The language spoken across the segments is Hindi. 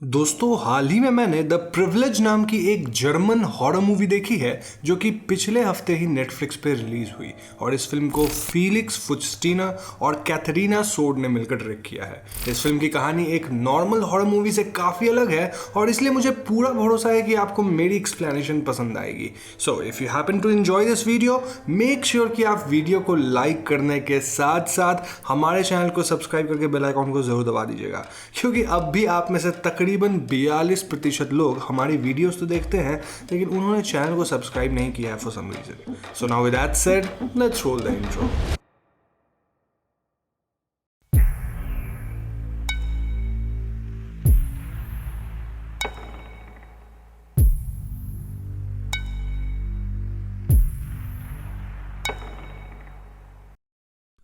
दोस्तों हाल ही में मैंने द प्रिविलेज नाम की एक जर्मन हॉरर मूवी देखी है जो कि पिछले हफ्ते ही नेटफ्लिक्स पे रिलीज हुई और इस फिल्म को फीलिक्स फुचस्टीना और कैथरीना सोड ने मिलकर डायरेक्ट किया है। इस फिल्म की कहानी एक नॉर्मल हॉरर मूवी से काफ़ी अलग है और इसलिए मुझे पूरा भरोसा है कि आपको मेरी एक्सप्लेनेशन पसंद आएगी। So if you happen to enjoy this video make sure कि आप वीडियो को लाइक करने के साथ साथ हमारे चैनल को सब्सक्राइब करके बेल आइकॉन को जरूर दबा दीजिएगा, क्योंकि अब भी आप में से तकरीबन 42% लोग हमारी वीडियोस तो देखते हैं लेकिन उन्होंने चैनल को सब्सक्राइब नहीं किया है for some reason. So now with that said let's roll the intro.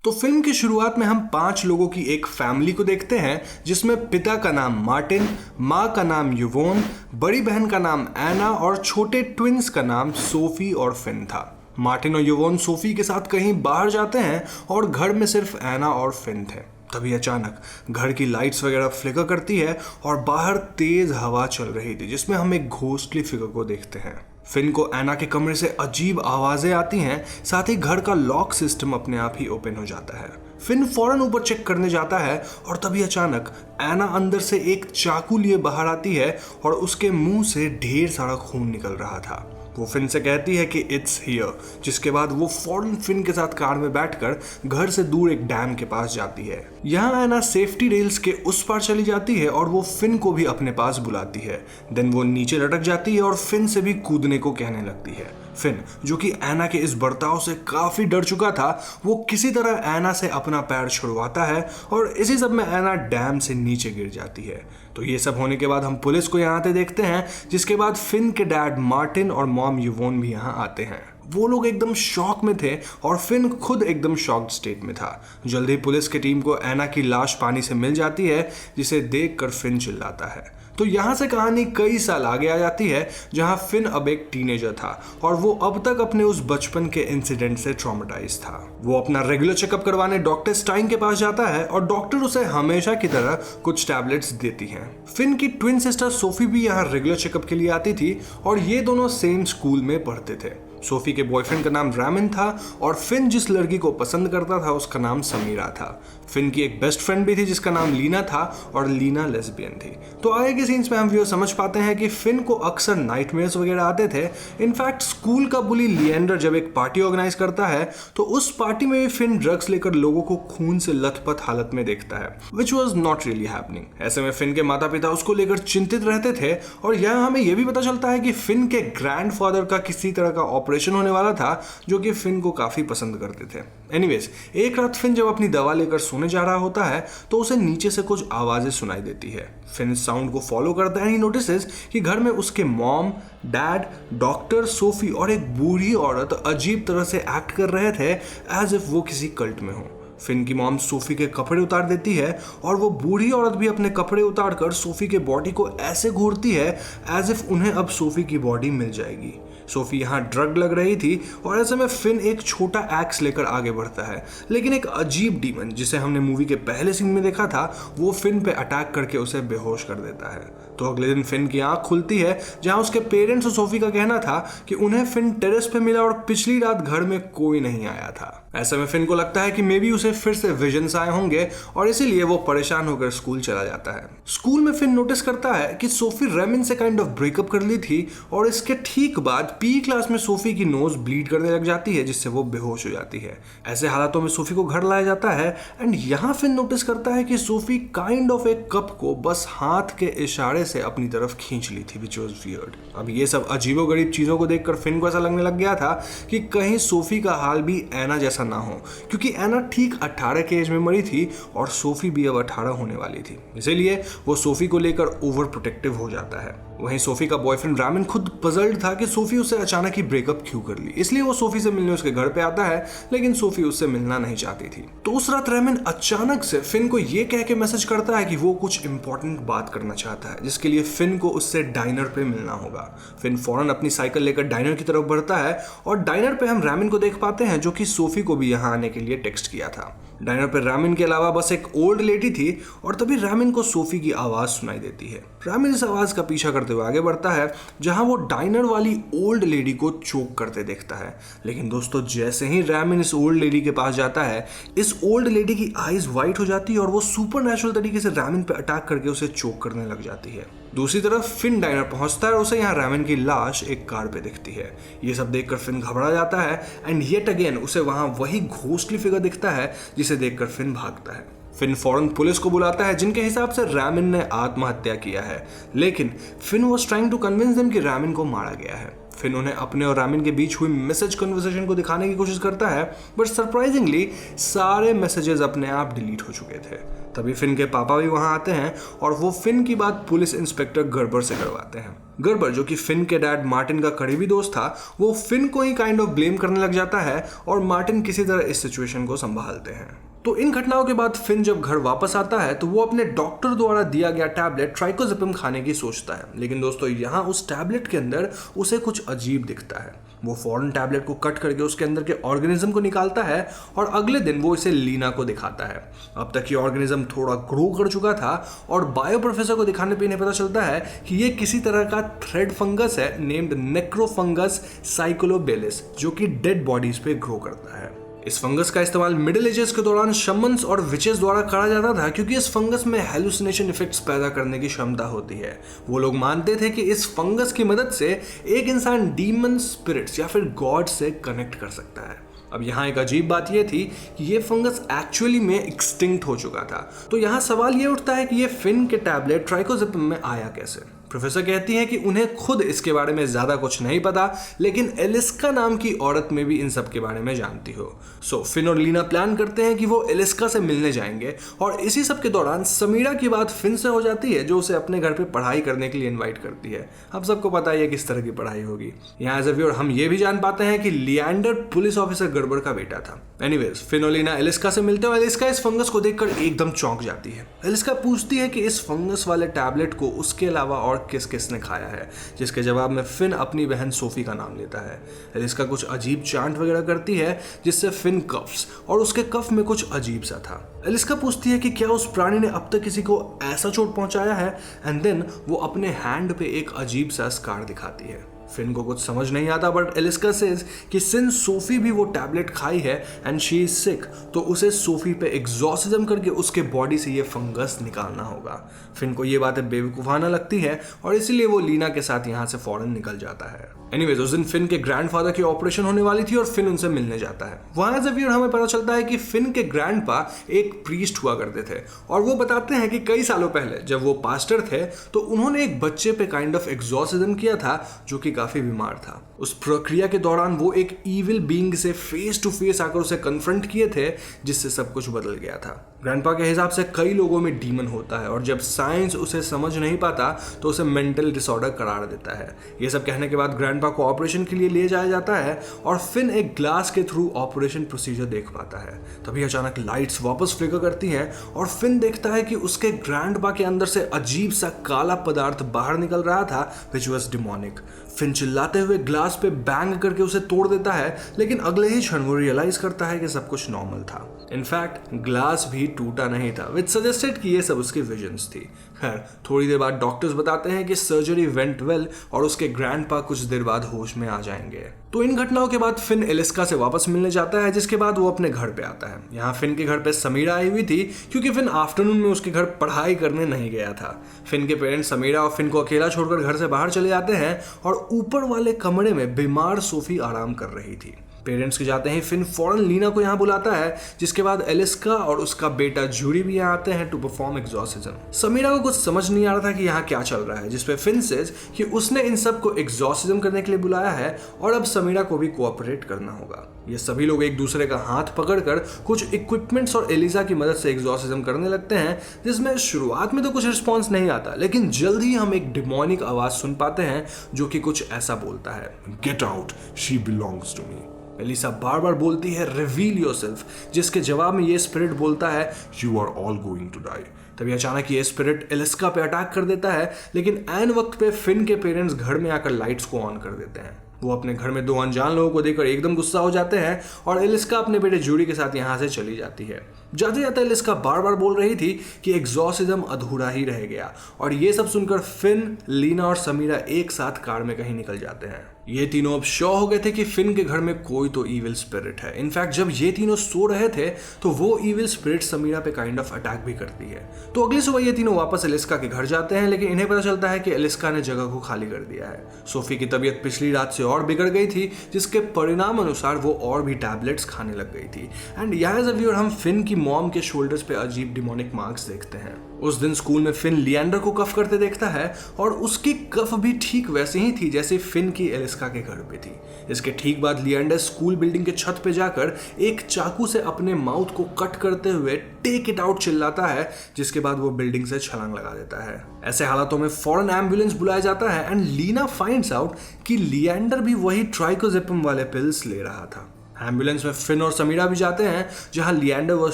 तो फिल्म की शुरुआत में हम 5 लोगों की एक फैमिली को देखते हैं जिसमें पिता का नाम मार्टिन, माँ का नाम युवोन, बड़ी बहन का नाम एना और छोटे ट्विंस का नाम सोफी और फिन था। मार्टिन और युवोन सोफी के साथ कहीं बाहर जाते हैं और घर में सिर्फ एना और फिन थे। तभी अचानक घर की लाइट्स वगैरह फ्लिकर करती है और बाहर तेज हवा चल रही थी जिसमें हम एक घोस्टली फिगर को देखते हैं। फिन को एना के कमरे से अजीब आवाजें आती हैं, साथ ही घर का लॉक सिस्टम अपने आप ही ओपन हो जाता है। फिन फौरन ऊपर चेक करने जाता है और तभी अचानक एना अंदर से एक चाकू लिए बाहर आती है और उसके मुंह से ढेर सारा खून निकल रहा था। वो फिन से कहती है कि इट्स हियर, जिसके बाद वो फौरन फिन के साथ कार में बैठकर घर से दूर एक डैम के पास जाती है। यहाँ एना सेफ्टी रेल्स के उस पार चली जाती है और वो फिन को भी अपने पास बुलाती है। देन वो नीचे लटक जाती है और फिन से भी कूदने को कहने लगती है। फिन, जो कि एना के इस बर्ताव से काफी डर चुका था, वो किसी तरह एना से अपना पैर छुड़वाता है और इसी सब में एना डैम से नीचे गिर जाती है। तो ये सब होने के बाद हम पुलिस को यहाँ आते देखते हैं, जिसके बाद फिन के डैड मार्टिन और मॉम युवोन भी यहाँ आते हैं। वो लोग एकदम शॉक में थे और फिन खुद एकदम शॉक्ड स्टेट में था। जल्दी ही पुलिस की टीम को एना की लाश पानी से मिल जाती है, जिसे देखकर फिन चिल्लाता है। तो यहाँ से कहानी कई साल आगे आ जाती है, जहाँ फिन अब एक टीनेजर था और वो अब तक अपने उस बचपन के इंसिडेंट से ट्रॉमेटाइज था। वो अपना रेगुलर चेकअप करवाने डॉक्टर स्टाइन के पास जाता है और डॉक्टर उसे हमेशा की तरह कुछ टैबलेट्स देती हैं। फिन की ट्विन सिस्टर सोफी भी यहाँ रेगुलर चेकअप के लिए आती थी और ये दोनों सेम स्कूल में पढ़ते थे। सोफी के बॉयफ्रेंड का नाम रैमिन था और फिन जिस लड़की को पसंद करता था उसका नाम समीरा था। फिन की एक बेस्ट फ्रेंड भी थी जिसका नाम लीना था और लीना लेस्बियन थी। तो आगे के सीन्स में हम व्यूअर समझ पाते हैं कि फिन को अक्सर नाइटमेयर्स वगैरह आते थे। इनफैक्ट स्कूल का बुली लिएंडर जब एक पार्टी ऑर्गेनाइज करता है तो उस पार्टी में भी फिन ड्रग्स लेकर लोगों को खून से लथपथ हालत में देखता है, which was not really happening. ऐसे में फिन के माता पिता उसको लेकर चिंतित रहते थे और यहाँ हमें यह भी पता चलता है कि फिन के ग्रैंडफादर का किसी तरह का ऑपरेशन होने वाला था जो कि फिन को काफी पसंद करते थे। एनीवेज, एक रात फिन जब अपनी दवा लेकर सोने जा रहा होता है तो उसे नीचे से कुछ आवाजें सुनाई देती है। फिन इस साउंड को फॉलो करता है। ही नोटिसेस कि घर में उसके मॉम, डैड, डॉक्टर, सोफी और एक बूढ़ी औरत अजीब तरह से एक्ट कर रहे थे एज इफ वो किसी कल्ट में हो। फिन की मॉम सोफी के कपड़े उतार देती है और वो बूढ़ी औरत भी अपने कपड़े उतारकर सोफी के बॉडी को ऐसे घूरती है एज इफ उन्हें अब सोफी की बॉडी मिल जाएगी। सोफी यहाँ ड्रग लग रही थी और ऐसे में फिन एक छोटा एक्स लेकर आगे बढ़ता है, लेकिन एक अजीब डीमन जिसे हमने मूवी के पहले सीन में देखा था वो फिन पे अटैक करके उसे बेहोश कर देता है। तो अगले दिन फिन की आंख खुलती है जहां उसके पेरेंट्स और सोफी का कहना था कि उन्हें फिन टेरेस पे मिला और पिछली रात घर में कोई नहीं आया था। ऐसे में फिन को लगता है कि मे बी उसे फिर से विजन्स आए होंगे और इसीलिए वो परेशान होकर स्कूल चला जाता है। स्कूल में फिन नोटिस करता है कि सोफी रेमिन से काइंड ऑफ ब्रेकअप कर ली थी और इसके ठीक बाद पी क्लास में सोफी की नोज ब्लीड करने लग जाती है जिससे वो बेहोश हो जाती है। ऐसे हालातों में सोफी को घर लाया जाता है एंड यहाँ फिन नोटिस करता है कि सोफी काइंड ऑफ एक कप को बस हाथ के इशारे से अपनी तरफ खींच ली थी, विच वॉज वियर्ड। अब ये सब अजीबोगरीब चीजों को देखकर फिन को ऐसा लगने लग गया था कि कहीं सोफी का हाल भी एना जैसा ना हो, क्योंकि एना ठीक 18 के एज में मरी थी और सोफी भी अब 18 होने वाली थी। इसीलिए वो सोफी को लेकर ओवर प्रोटेक्टिव हो जाता है। वहीं सोफी का बॉयफ्रेंड रामिन खुद पजल्ड था कि सोफी उससे अचानक ही ब्रेकअप क्यों कर ली, इसलिए वो सोफी से मिलने उसके घर पे आता है, लेकिन सोफी उससे मिलना नहीं चाहती थी। तो उस रात रामिन अचानक से फिन को ये कह के मैसेज करता है कि वो कुछ इंपॉर्टेंट बात करना चाहता है, जिसके लिए फिन को उससे डाइनर पे मिलना होगा। फिन फौरन अपनी साइकिल लेकर डाइनर की तरफ बढ़ता है और डाइनर पे हम रामिन को देख पाते हैं जो कि सोफी को भी यहाँ आने के लिए टेक्स्ट किया था। डाइनर पे रामिन के अलावा बस एक ओल्ड लेडी थी और तभी रामिन को सोफी की आवाज़ सुनाई देती है। रामिन इस आवाज़ का पीछा करते हुए आगे बढ़ता है जहां वो डाइनर वाली ओल्ड लेडी को चोक करते देखता है। लेकिन दोस्तों जैसे ही रामिन इस ओल्ड लेडी के पास जाता है, इस ओल्ड लेडी की आईज वाइट हो जाती है और वो सुपरनैचुरल तरीके से रामिन पे अटैक करके उसे चोक करने लग जाती है। दूसरी तरफ फिन डाइनर पहुंचता है और उसे यहाँ रामिन की लाश एक कार पे दिखती है। ये सब देखकर फिन घबरा जाता है एंड येट अगेन उसे वहां वही घोस्टली फिगर दिखता है जिसे देखकर फिन भागता है। फिन फौरन पुलिस को बुलाता है जिनके हिसाब से रामिन ने आत्महत्या किया है, लेकिन Finn was trying to convince them कि रामिन को मारा गया है। फिन उन्हें अपने और रामिन के बीच हुई मैसेज कन्वर्सेशन को दिखाने की कोशिश करता है, बट सरप्राइजिंगली सारे मैसेजेस अपने आप डिलीट हो चुके थे। तभी फिन के पापा भी वहां आते हैं और वो फिन की बात पुलिस इंस्पेक्टर गर्बर से करवाते हैं। गर्बर, जो कि फिन के डैड मार्टिन का करीबी दोस्त था, वो फिन को ही काइंड ऑफ ब्लेम करने लग जाता है और मार्टिन किसी तरह इस सिचुएशन को संभालते हैं। तो इन घटनाओं के बाद फिन जब घर वापस आता है तो वो अपने डॉक्टर द्वारा दिया गया टैबलेट ट्राइकोजेपिम खाने की सोचता है, लेकिन दोस्तों यहाँ उस टैबलेट के अंदर उसे कुछ अजीब दिखता है। वो फौरन टैबलेट को कट करके उसके अंदर के ऑर्गेनिज्म को निकालता है और अगले दिन वो इसे लीना को दिखाता है। अब तक ये ऑर्गेनिज्म थोड़ा ग्रो कर चुका था और बायो प्रोफेसर को दिखाने पे इन्हें पता चलता है कि ये किसी तरह का थ्रेड फंगस है नेम्ड नेक्रोफंगस साइक्लोबेलिस, जो कि डेड बॉडीज पे ग्रो करता है। इस फंगस का इस्तेमाल मिडिल एजेस के दौरान शमन्स और विचेस द्वारा करा जाता था क्योंकि इस फंगस में हेलुसिनेशन इफेक्ट्स पैदा करने की क्षमता होती है। वो लोग मानते थे कि इस फंगस की मदद से एक इंसान डीमन स्पिरिट्स या फिर गॉड से कनेक्ट कर सकता है। अब यहाँ एक अजीब बात यह थी कि ये फंगस एक्चुअली में एक्सटिंक्ट हो चुका था। तो यहाँ सवाल ये उठता है कि ये फिन के टैबलेट ट्राइकोजेपिम में आया कैसे। प्रोफेसर कहती हैं कि उन्हें खुद इसके बारे में ज्यादा कुछ नहीं पता, लेकिन एलिस्का नाम की औरत में भी इन सब के बारे में जानती हो। सो फिन और लीना प्लान करते हैं कि वो एलिस्का से मिलने जाएंगे और इसी सब के दौरान समीरा की बात फिन से हो जाती है जो उसे अपने घर पे पढ़ाई करने के लिए इन्वाइट करती है। अब सबको पता ही है किस तरह की पढ़ाई होगी। यहाँ एज अ व्यूअर हम ये भी जान पाते हैं कि लिएंडर पुलिस ऑफिसर गड़बड़ का बेटा था। एनीवेज फिन और लीना एलिस्का से मिलते हैं और एलिस्का इस फंगस को देखकर एकदम चौंक जाती है। एलिस्का पूछती है कि इस फंगस वाले टैबलेट को उसके अलावा और किस किसने खाया है, जिसके जवाब में फिन अपनी बहन सोफी का नाम लेता है। एलिस्का कुछ अजीब चांट वगैरह करती है जिससे फिन कफ्स और उसके कफ में कुछ अजीब सा था। एलिस्का पूछती है कि क्या उस प्राणी ने अब तक किसी को ऐसा चोट पहुंचाया है, एंड देन वो अपने हैंड पे एक अजीब सा स्कार दिखाती है। फिन को कुछ समझ नहीं आता, बट एलिस्का सेज कि सिंस सोफी भी वो टैबलेट खाई है एंड शी इज सिक, तो उसे सोफी पे एग्जॉर्सिज्म करके उसके बॉडी से ये फंगस निकालना होगा। फिन को ये बातें बेवकूफाना लगती है और इसीलिए वो लीना के साथ यहाँ से फौरन निकल जाता है। एनीवेज उस दिन फिन के ग्रैंडफादर की ऑपरेशन होने वाली थी और फिन उनसे मिलने जाता है। वहां एज अ व्यूअर हमें पता चलता है कि फिन के ग्रैंडपा एक प्रीस्ट हुआ करते थे और वो बताते हैं कि कई सालों पहले जब वो पास्टर थे तो उन्होंने एक बच्चे पे काइंड ऑफ एग्जॉर्सिज्म किया था जो कि काफी बीमार था। उस प्रक्रिया के दौरान वो एक इविल बीइंग से फेस टू फेस आकर उसे कन्फ्रंट किए थे, जिससे सब कुछ बदल गया था। ग्रैंडपा के हिसाब से कई लोगों में डीमन होता है और जब साइंस उसे समझ नहीं पाता तो उसे मेंटल डिसऑर्डर करार देता है। ये सब कहने के बाद ग्रैंडपा को ऑपरेशन के लिए ले जाया जाता है और फिन एक ग्लास के थ्रू ऑपरेशन प्रोसीजर देख पाता है। तभी अचानक लाइट्स वापस फ्लिकर करती हैं और फिन देखता है कि उसके ग्रैंडपा के अंदर से अजीब सा काला पदार्थ बाहर निकल रहा था, विच वाज डिमोनिक। फिन चिल्लाते हुए ग्लास पे बैंग करके उसे तोड़ देता है, लेकिन अगले ही क्षण वो रियलाइज करता है कि सब कुछ नॉर्मल था। इनफैक्ट ग्लास भी टूटा नहीं था, विच सजेस्टेड कि ये सब उसकी विजन्स थी। खैर थोड़ी देर बाद डॉक्टर्स बताते हैं कि सर्जरी वेंट वेल और उसके ग्रैंडपा कुछ देर बाद होश में आ जाएंगे। तो इन घटनाओं के बाद फिन एलिस्का से वापस मिलने जाता है, जिसके बाद वो अपने घर पे आता है। यहाँ फिन के घर पे समीरा आई हुई थी क्योंकि फिन आफ्टरनून में उसके घर पढ़ाई करने नहीं गया था। फिन के पेरेंट्स समीरा और फिन को अकेला छोड़कर घर से बाहर चले जाते हैं और ऊपर वाले कमरे में बीमार सोफी आराम कर रही थी। पेरेंट्स के जाते हैं फिन फौरन लीना को यहाँ बुलाता है, जिसके बाद एलिस्का और उसका बेटा जूरी भी यहाँ आते हैं टू परफॉर्म एग्जॉर्सिज्म। समीरा को कुछ समझ नहीं आ रहा था कि यहाँ क्या चल रहा है, जिसपे फिन सेज कि उसने इन सब को एग्जॉर्सिज्म करने के लिए बुलाया है और अब समीरा को भी कोऑपरेट करना होगा। ये सभी लोग एक दूसरे का हाथ पकड़कर कुछ इक्विपमेंट्स और एलिजा की मदद से एग्जॉर्सिज्म करने लगते हैं, जिसमें शुरुआत में तो कुछ रिस्पॉन्स नहीं आता, लेकिन जल्द ही हम एक डिमोनिक आवाज सुन पाते हैं जो कि कुछ ऐसा बोलता है, get out, she belongs to me. Elisa बार बार बोलती है रिवील योरसेल्फ, जिसके जवाब में ये स्पिरिट बोलता है you are all going to die. तभी अचानक ये स्पिरिट एलिस्का पे अटैक कर देता है, लेकिन ऐन वक्त पे फिन के पेरेंट्स घर में आकर लाइट्स को ऑन कर देते हैं। वो अपने घर में 2 अनजान लोगों को देखकर एकदम गुस्सा हो जाते हैं और एलिस्का अपने बेटे जूडी के साथ यहाँ से चली जाती है। जाते जाते एलिस्का बार बार बोल रही थी कि एग्जॉर्सिज्म अधूरा ही रह गया, और ये सब सुनकर फिन, लीना और समीरा एक साथ कार में कहीं निकल जाते हैं। ये तीनों अब श्योर हो गए थे कि फिन के घर में कोई तो इविल स्पिरिट है। इनफैक्ट जब ये तीनों सो रहे थे तो वो इविल स्पिरिट समीरा पे काइंड ऑफ अटैक भी करती है। तो अगली सुबह ये तीनों वापस एलिस्का के घर जाते हैं, लेकिन इन्हें पता चलता है कि एलिस्का ने जगह को खाली कर दिया है। सोफी की तबीयत पिछली रात से और बिगड़ गई थी, जिसके परिणाम अनुसार वो और भी टैबलेट्स खाने लग गई थी। एंड यहाँ एज अ व्यूअर हम फिन की मॉम के शोल्डर्स पे अजीब डिमोनिक मार्क्स देखते हैं। उस दिन स्कूल में फिन लिएंडर को कफ करते देखता है, और उसकी कफ भी ठीक वैसे ही थी जैसे फिन की एलिस्का के घर पे थी। इसके ठीक बाद लिएंडर स्कूल बिल्डिंग के छत पे जाकर एक चाकू से अपने माउथ को कट करते हुए टेक इट आउट चिल्लाता है, जिसके बाद वो बिल्डिंग से छलांग लगा देता है। ऐसे हालातों में फौरन एम्बुलेंस बुलाया जाता है एंड लीना फाइंड्स आउट कि लिएंडर भी वही ट्राइकोजेपम वाले पिल्स ले रहा था। एम्बुलेंस में फिन और समीरा भी जाते हैं, जहां लिएंडर वाज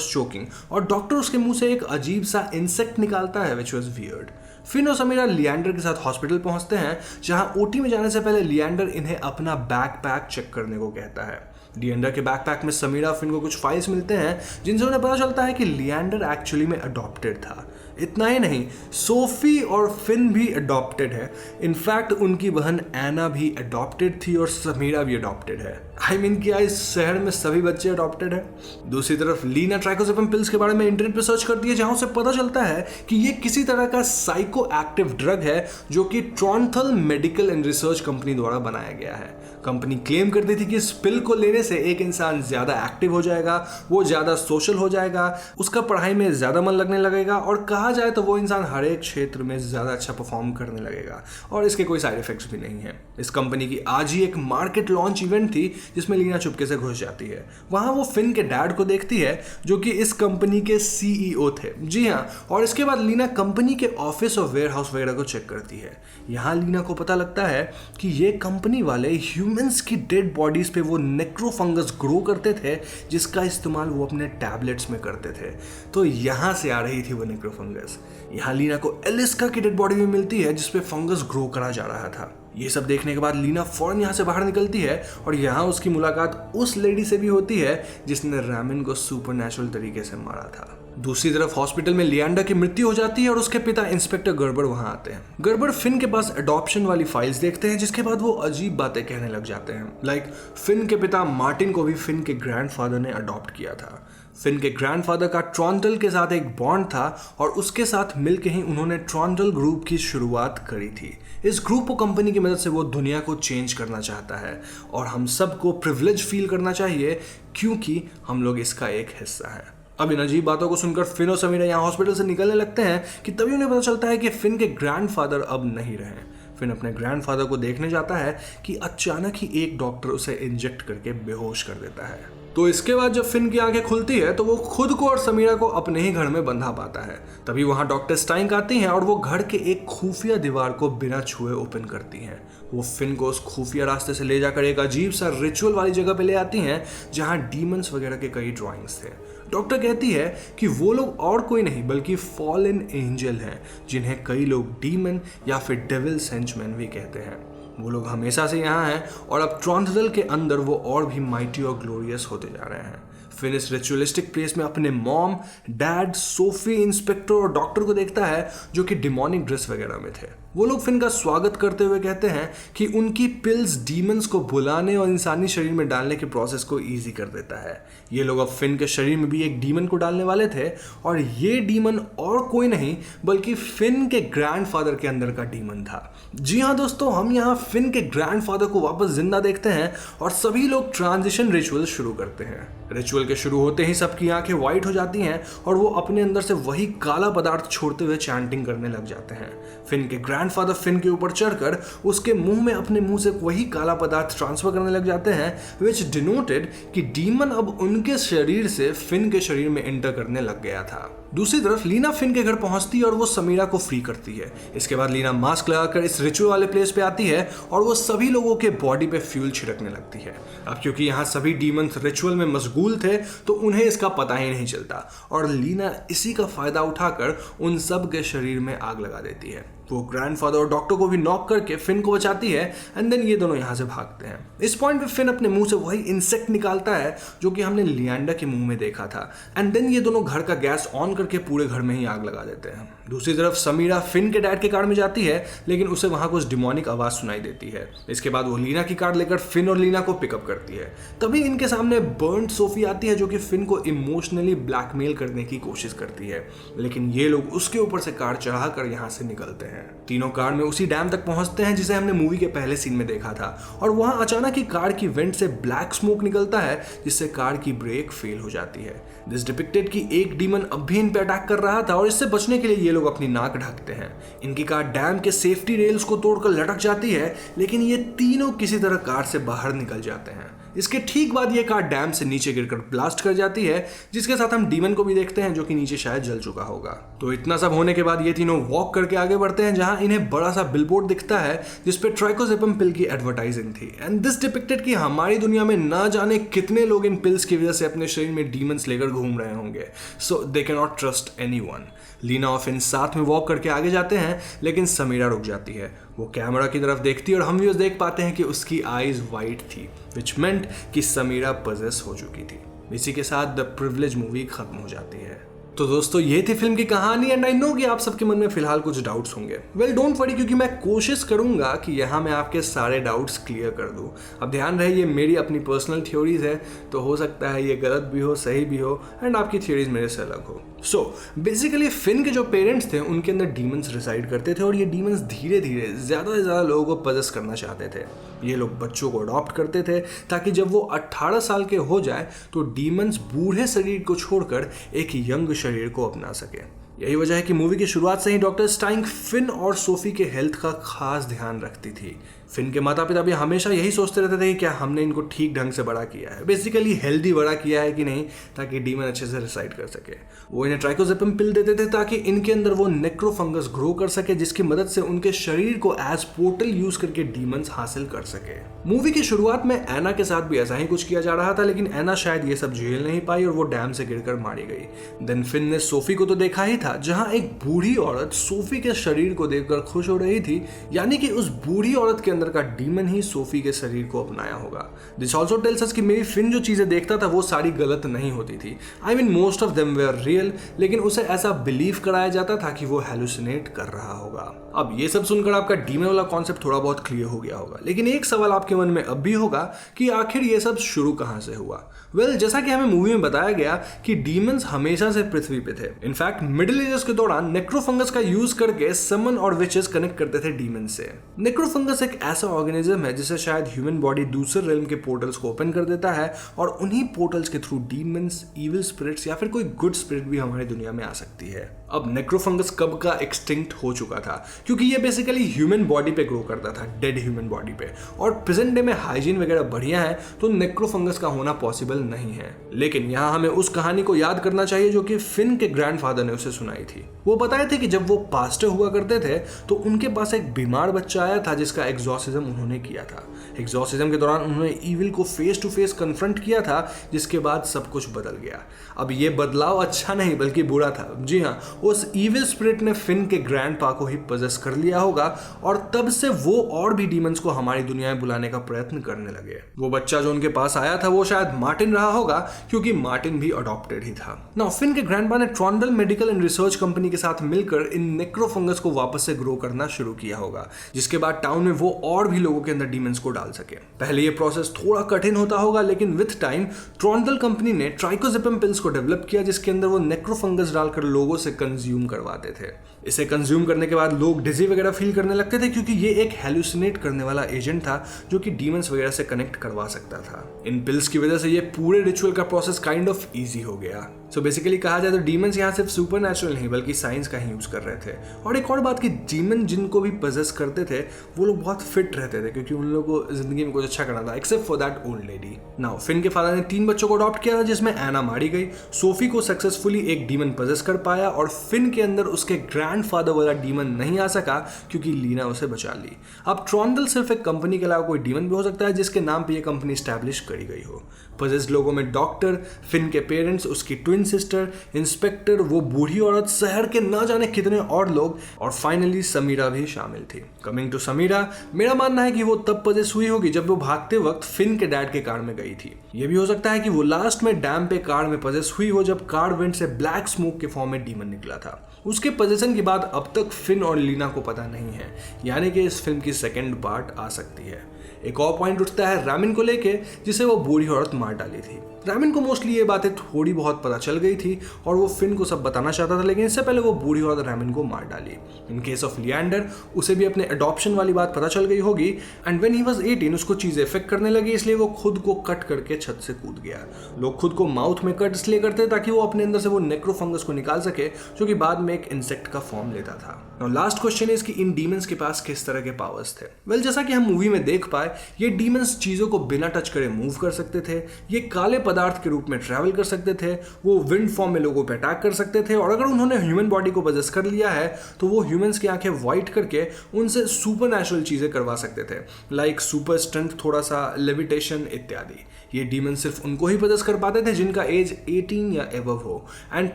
चोकिंग और डॉक्टर उसके मुंह से एक अजीब सा इंसेक्ट निकालता है, विच वाज वियर्ड। फिन और समीरा लिएंडर के साथ हॉस्पिटल पहुंचते हैं, जहां ओटी में जाने से पहले लिएंडर इन्हें अपना बैकपैक चेक करने को कहता है। लिएंडर के बैकपैक में समीरा फिन को कुछ फाइल्स मिलते हैं, जिनसे उन्हें पता चलता है कि लिएंडर एक्चुअली में अडॉप्टेड था। इतना ही नहीं, सोफी और फिन भी अडॉप्टेड है। इनफैक्ट उनकी बहन एना भी अडॉप्टेड थी और समीरा भी अडॉप्टेड है। आई मीन क्या इस शहर में सभी बच्चे अडॉप्टेड हैं? दूसरी तरफ लीना ट्राइकोजेपम पिल्स के बारे में इंटरनेट पे सर्च करती है, जहां उसे पता चलता है कि ये किसी तरह का साइको एक्टिव ड्रग है जो कि ट्रॉन्थल मेडिकल एंड रिसर्च कंपनी द्वारा बनाया गया है। कंपनी क्लेम करती थी कि इस पिल को लेने से एक इंसान ज्यादा एक्टिव हो जाएगा, वो ज्यादा सोशल हो जाएगा, उसका पढ़ाई में ज्यादा मन लगने लगेगा, और कहा जाए तो वो इंसान हर एक क्षेत्र में ज्यादा अच्छा परफॉर्म करने लगेगा, और इसके कोई साइड इफेक्ट्स भी नहीं है। इस कंपनी की आज ही एक मार्केट लॉन्च इवेंट थी, जिसमें लीना चुपके से घुस जाती है। वहां वो फिन के डैड को देखती है, जो कि इस कंपनी के सीईओ थे। जी हाँ, और इसके बाद लीना कंपनी के ऑफिस और वेयर हाउस वगैरह को चेक करती है। यहाँ लीना को पता लगता है कि ये कंपनी वाले ह्यूमंस की डेड बॉडीज पे वो नेक्रोफंगस ग्रो करते थे, जिसका इस्तेमाल वो अपने टैबलेट्स में करते थे। तो यहाँ से आ रही थी वो नेक्रोफंगस। यहाँ लीना को एलिस्का की डेड बॉडी भी मिलती है, जिसपे फंगस ग्रो करा जा रहा था। ये सब देखने के बाद लीना फौरन यहाँ से बाहर निकलती है, और यहाँ उसकी मुलाकात उस लेडी से भी होती है जिसने रैमिन को सुपरनैचुरल तरीके से मारा था। दूसरी तरफ हॉस्पिटल में लिएंडर की मृत्यु हो जाती है और उसके पिता इंस्पेक्टर गड़बड़ वहां आते हैं। गड़बड़ फिन के पास अडॉप्शन वाली फाइल्स देखते हैं, जिसके बाद वो अजीब बातें कहने लग जाते हैं। लाइक फिन के पिता मार्टिन को भी फिन के ग्रैंडफादर ने अडॉप्ट किया था। फिन के ग्रैंडफादर का ट्रॉन्टल के साथ एक बॉन्ड था, और उसके साथ मिलकर ही उन्होंने ट्रॉन्टल ग्रुप की शुरुआत करी थी। इस ग्रुप को कंपनी की मदद से वो दुनिया को चेंज करना चाहता है, और हम सबको प्रिविलेज फील करना चाहिए क्योंकि हम लोग इसका एक हिस्सा है। अब इन अजीब बातों को सुनकर फिन और समीरा यहाँ हॉस्पिटल से निकलने लगते हैं कि तभी उन्हें पता चलता है कि फिन के ग्रैंडफादर अब नहीं रहे। फिन अपने ग्रैंडफादर को देखने जाता है कि अचानक ही एक डॉक्टर उसे इंजेक्ट करके बेहोश कर देता है। तो इसके बाद जब फिन की आंखें खुलती है तो वो खुद को और समीरा को अपने ही घर में बंधा पाता है। तभी वहां डॉक्टर स्टाइंक आती हैं और वो घर के एक खुफिया दीवार को बिना छुए ओपन करती हैं। वो फिन को उस खुफिया रास्ते से ले जाकर एक अजीब सा रिचुअल वाली जगह पे ले आती हैं, जहां डीमंस वगैरह के कई ड्राइंग्स थे। डॉक्टर कहती है कि वो लोग और कोई नहीं बल्कि फॉलन एंजल हैं, जिन्हें कई लोग डीमन या फिर डेविल सेंचमैन भी कहते हैं। वो लोग हमेशा से यहाँ हैं, और अब ट्रॉन्थल के अंदर वो और भी माइटी और ग्लोरियस होते जा रहे हैं। फिन इस रिचुअलिस्टिक प्लेस में अपने मॉम, डैड, सोफी, इंस्पेक्टर और डॉक्टर को देखता है, जो कि डिमोनिक ड्रेस वगैरह में थे। वो लोग फिन का स्वागत करते हुए कहते हैं कि उनकी पिल्स डीमंस को बुलाने और इंसानी शरीर में डालने के प्रोसेस को इजी कर देता है। ये लोग अब फिन के शरीर में भी एक डीमन को डालने वाले थे, और ये डीमन और कोई नहीं बल्कि फिन के ग्रैंडफादर के अंदर का डीमन था। जी हाँ दोस्तों, हम यहाँ फिन के ग्रैंडफादर को वापस जिंदा देखते हैं, और सभी लोग ट्रांजिशन रिचुअल शुरू करते हैं। रिचुअल के शुरू होते ही सबकी आंखें वाइट हो जाती हैं, और वो अपने अंदर से वही काला पदार्थ छोड़ते हुए चैंटिंग करने लग जाते हैं। फिन के ग्रैंडफादर फिन के ऊपर चढ़कर उसके मुंह में अपने मुंह से वही काला पदार्थ ट्रांसफर करने लग जाते हैं, विच डिनोटेड कि डीमन अब उनके शरीर से फिन के शरीर में एंटर करने लग गया था। दूसरी तरफ लीना फिन के घर पहुंचती है और वो समीरा को फ्री करती है। इसके बाद लीना मास्क लगाकर इस रिचुअल वाले प्लेस पे आती है, और वो सभी लोगों के बॉडी पे फ्यूल छिड़कने लगती है। अब क्योंकि यहाँ सभी डीमंस रिचुअल में मशगूल थे, तो उन्हें इसका पता ही नहीं चलता, और लीना इसी का फायदा उठाकर उन सब के शरीर में आग लगा देती है। वो ग्रैंडफादर और डॉक्टर को भी नॉक करके फिन को बचाती है एंड देन ये दोनों यहाँ से भागते हैं। इस पॉइंट पे फिन अपने मुंह से वही इंसेक्ट निकालता है जो कि हमने लियांडा के मुंह में देखा था एंड देन ये दोनों घर का गैस ऑन करके पूरे घर में ही आग लगा देते हैं। दूसरी तरफ समीरा फिन के डैड के कार में जाती है लेकिन उसे वहां कुछ डिमोनिक आवाज सुनाई देती है। इसके बाद वो लीना की कार लेकर फिन और लीना को पिकअप करती है। तभी इनके सामने बर्न्ड सोफी आती है जो कि फिन को इमोशनली ब्लैकमेल करने की कोशिश करती है, लेकिन ये लोग उसके ऊपर से कार चढ़ाकर यहाँ से निकलते हैं। तीनों कार में उसी डैम तक पहुंचते हैं जिसे हमने मूवी के पहले सीन में देखा था और वहां अचानक ही कार की वेंट से ब्लैक स्मोक निकलता है जिससे कार की ब्रेक फेल हो जाती है। दिस डिपिक्टेड कि एक डीमन अब भी इन पे अटैक कर रहा था और इससे बचने के लिए ये लोग अपनी नाक ढकते हैं। इनकी कार डैम के सेफ्टी रेल्स को तोड़कर लटक जाती है लेकिन ये तीनों किसी तरह कार से बाहर निकल जाते हैं। इसके ठीक बाद ये कार डैम से नीचे गिरकर ब्लास्ट कर जाती है जिसके साथ हम डीमन को भी देखते हैं जो कि नीचे शायद जल चुका होगा। तो इतना सब होने के बाद ये तीनों वॉक करके आगे बढ़ते हैं जहां इन्हें बड़ा सा बिलबोर्ड दिखता है जिसपे ट्राइकोजेपम पिल की एडवर्टाइजिंग थी एंड दिस डिपिक्टेड कि हमारी दुनिया में ना जाने कितने लोग इन पिल्स की वजह से अपने शरीर में डीमंस लेकर घूम रहे होंगे, so they can not trust anyone. Lena और फिन साथ में वॉक करके आगे जाते हैं लेकिन समीरा रुक जाती है। वो कैमरा की तरफ देखती है और हम व्यूअर्स देख पाते हैं कि उसकी आईज वाइट थी विच मेंट कि समीरा पजेस हो चुकी थी। इसी के साथ द प्रिविलेज मूवी खत्म हो जाती है। तो दोस्तों ये थी फिल्म की कहानी एंड आई नो कि आप सबके मन में फिलहाल कुछ डाउट्स होंगे। वेल डोंट वरी क्योंकि मैं कोशिश करूंगा कि यहाँ मैं आपके सारे डाउट्स क्लियर कर दूं। अब ध्यान रहे ये मेरी अपनी पर्सनल थ्योरीज है तो हो सकता है ये गलत भी हो सही भी हो एंड आपकी थ्योरीज मेरे से अलग हो। सो बेसिकली फिन के जो पेरेंट्स थे उनके अंदर डीमंस रिसाइड करते थे और ये डीमंस धीरे धीरे ज़्यादा से ज़्यादा लोगों को पजेस करना चाहते थे। ये लोग बच्चों को अडॉप्ट करते थे ताकि जब वो 18 साल के हो जाए तो डीमंस बूढ़े शरीर को छोड़कर एक यंग शरीर को अपना सके। यही वजह है कि मूवी की शुरुआत से ही डॉक्टर स्टाइंग फिन और सोफी के हेल्थ का खास ध्यान रखती थी। फिन के माता पिता भी हमेशा यही सोचते रहते थे कि क्या हमने इनको ठीक ढंग से बड़ा किया है, बेसिकली हेल्दी बड़ा किया है कि नहीं, ताकि डीमन अच्छे से रिसाइड कर सके। वो इन्हें ट्राइकोजेपम पिल देते थे ताकि इनके अंदर वो नेक्रोफंगस ग्रो कर सके जिसकी मदद से उनके शरीर को एज पोर्टल यूज करके डीमंस हासिल कर सके। मूवी की शुरुआत में एना के साथ भी ऐसा ही कुछ किया जा रहा था लेकिन एना शायद ये सब झेल नहीं पाई और वो डैम से गिरकर मारी गई। देन फिन ने सोफी को तो देखा ही था जहां एक बूढ़ी औरत सोफी के शरीर को देखकर खुश हो रही थी, यानी कि उस बूढ़ी औरत के अंदर का डीमन ही सोफी के शरीर को अपनाया होगा। दिस ऑल्सो टेल्स अस कि मेरी फिन जो चीजें देखता था वो सारी गलत नहीं होती थी। I mean most of them were real, लेकिन उसे ऐसा बिलीव कराया जाता था कि वो हेलुसिनेट कर रहा होगा। अब ये सब सुनकर आपका डीमन वाला कॉन्सेप्ट थोड़ा बहुत क्लियर हो गया होगा, लेकिन एक सवाल आपके मन में अब भी होगा कि आखिर ये सब शुरू कहां से हुआ। वेल जैसा कि हमें मूवी में बताया गया कि डीमंस हमेशा से पृथ्वी पे थे। इनफैक्ट मिडिल एजेस के दौरान नेक्रोफंगस का यूज करके समन और विचेस कनेक्ट करते थे डीमंस से। नेक्रोफंगस एक ऐसा ऑर्गेनिज्म है जिसे शायद ह्यूमन बॉडी दूसरे रेल्म के पोर्टल्स को ओपन कर देता है और उन्हीं पोर्टल्स के थ्रू डीमंस, इविल स्पिरिट्स या फिर कोई गुड स्पिरिट भी हमारी दुनिया में आ सकती है। अब नेक्रोफंगस कब का एक्सटिंक्ट हो चुका था क्योंकि ये बेसिकली ह्यूमन बॉडी पे ग्रो करता था, डेड ह्यूमन बॉडी पे, और प्रेजेंट डे में हाइजीन वगैरह बढ़िया है तो नेक्रोफंगस का होना पॉसिबल नहीं है। लेकिन यहाँ हमें उस कहानी को याद करना चाहिए जो कि फिन के ग्रैंडफादर ने उसे सुनाई थी। वो बताए थे कि जब वो पास्टर हुआ करते थे तो उनके पास एक बीमार बच्चा आया था जिसका एग्जॉर्सिज्म उन्होंने किया था। एग्जॉर्सिज्म के दौरान उन्होंने ईविल को फेस टू फेस कन्फ्रंट किया था जिसके बाद सब कुछ बदल गया। अब ये बदलाव अच्छा नहीं बल्कि बुरा था। जी हाँ, उस ईविल स्पिरिट ने फिन के ग्रैंडपा को ही पजेस कर लिया होगा और तब से वो और भी डीमंस को हमारी दुनिया में बुलाने का प्रयत्न करने लगे। वो बच्चा जो उनके पास आया था वो शायद मार्टिन रहा होगा क्योंकि मार्टिन भी अडॉप्टेड ही था। नाउ फिन के ग्रैंडपा ने ट्रॉन्डल मेडिकल एंड रिसर्च कंपनी के साथ मिलकर इन नेक्रोफंगस को वापस से ग्रो करना शुरू किया होगा जिसके बाद टाउन में वो और भी लोगों के अंदर डीमंस को डाल सके। पहले ये प्रोसेस थोड़ा कठिन होता होगा लेकिन विथ टाइम ट्रॉन्डल कंपनी ने ट्राइकोजेपम पिल्स को डेवलप किया जिसके अंदर वो नेक्रोफंगस डालकर लोगों से कंज्यूम करवाते थे। इसे कंज्यूम करने के बाद लोग डिजी वगैरह फील करने लगते थे क्योंकि ये एक हेलुसिनेट करने वाला एजेंट था जो कि डीमंस वगैरह से कनेक्ट करवा सकता था। इन पिल्स की वजह से ये पूरे रिचुअल का प्रोसेस काइंड ऑफ इजी हो गया। सो बेसिकली कहा जाए तो डीमंस यहाँ सिर्फ सुपरनैचुरल नहीं बल्कि साइंस का ही यूज कर रहे थे। और एक और बात कि डीमन जिनको भी पजेस करते थे वो लोग बहुत फिट रहते थे क्योंकि उन लोगों को जिंदगी में कुछ अच्छा करना था, except for that old lady. Now Finn के फादर ने 3 बच्चों को अडॉप्ट किया था जिसमें एना मारी गई, सोफी को सक्सेसफुली एक डीमन पजेस कर पाया और फिन के अंदर उसके ग्रैंडफादर वाला डीमन नहीं आ सका क्योंकि लीना उसे बचा ली। अब ट्रॉन्डल सिर्फ एक कंपनी के अलावा कोई डीमन भी हो सकता है जिसके नाम पे ये कंपनी स्टैब्लिश करी गई हो। पजेस्ड लोगों में डॉक्टर, फिन के पेरेंट्स, उसकी ट्विन ट्विन सिस्टर, इंस्पेक्टर, वो बूढ़ी औरत, शहर के ना जाने कितने और लोग, और फाइनली समीरा भी शामिल थी। कमिंग टू समीरा, मेरा मानना है कि वो तब पजेस हुई होगी जब वो भागते वक्त फिन के डैड के कार में गई थी। ये भी हो सकता है कि वो लास्ट में डैम पे कार में पजेस हुई हो जब कार वेंट से ब्लैक स्मोक के फॉर्म में डीमन निकला था। उसके पोजीशन की बात अब तक फिन और लीना को पता नहीं है, यानी कि इस फिल्म की सेकंड पार्ट आ सकती है। एक और पॉइंट उठता है रामिन को लेके, जिसे वो बूढ़ी औरत मार डाली थी। रामिन को मोस्टली ये बातें थोड़ी बहुत पता चल गई थी और वो फिन को सब बताना चाहता था, लेकिन इससे पहले वो बूढ़ी औरत रामिन को मार डाली। इन केस ऑफ लिएंडर, उसे भी अपने अडॉप्शन वाली बात पता चल गई होगी एंड व्हेन ही वाज 18 उसको चीजें इफेक्ट करने लगी, इसलिए वो खुद को कट करके छत से कूद गया। लोग खुद को माउथ में कट इसलिए करते ताकि वो अपने अंदर से वो नेक्रोफंगस को निकाल सके, जो कि बाद में एक इंसेक्ट का फॉर्म लेता था। नाउ लास्ट क्वेश्चन इज कि इन डीमंस के पास किस तरह के पावर्स थे। वेल, जैसा कि हम मूवी में देख पाए, ये डीमंस चीजों को बिना टच करे मूव कर सकते थे, ये काले पदार्थ के रूप में ट्रैवल कर सकते थे, वो विंड फॉर्म में लोगों पे अटैक कर सकते थे, और अगर उन्होंने ह्यूमन बॉडी को पजेस कर लिया है तो वो ह्यूमंस की आंखें व्हाइट करके उनसे सुपरनैचुरल चीजें करवा सकते थे, लाइक सुपर स्ट्रेंथ, थोड़ा सा लेविटेशन इत्यादि। ये डीमन सिर्फ उनको ही पजेस कर पाते थे जिनका एज 18 या एबव हो, एंड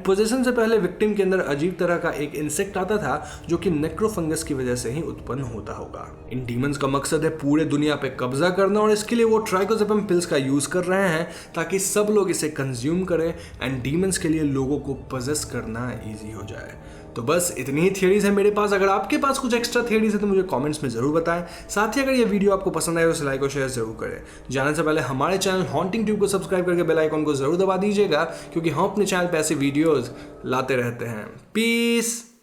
पोजेशन से पहले विक्टिम के अंदर अजीब तरह का एक इंसेक्ट आता था जो कि नेक्रोफंगस की वजह से ही उत्पन्न होता होगा। इन डीमंस का मकसद है पूरे दुनिया पे कब्जा करना, और इसके लिए वो ट्राइकोजेपम पिल्स का यूज कर रहे हैं ताकि सब लोग इसे कंज्यूम करें एंड डीमंस के लिए लोगों को पजेस करना इजी हो जाए। तो बस इतनी ही थियरीज है मेरे पास। अगर आपके पास कुछ एक्स्ट्रा थियरीज है तो मुझे कमेंट्स में जरूर बताएं। साथ ही अगर ये वीडियो आपको पसंद आए तो लाइक और शेयर जरूर करें। जाने से पहले हमारे चैनल हॉन्टिंग ट्यूब को सब्सक्राइब करके बेल आइकन को जरूर दबा दीजिएगा, क्योंकि हम अपने चैनल पे ऐसे वीडियोस लाते रहते हैं। पीस।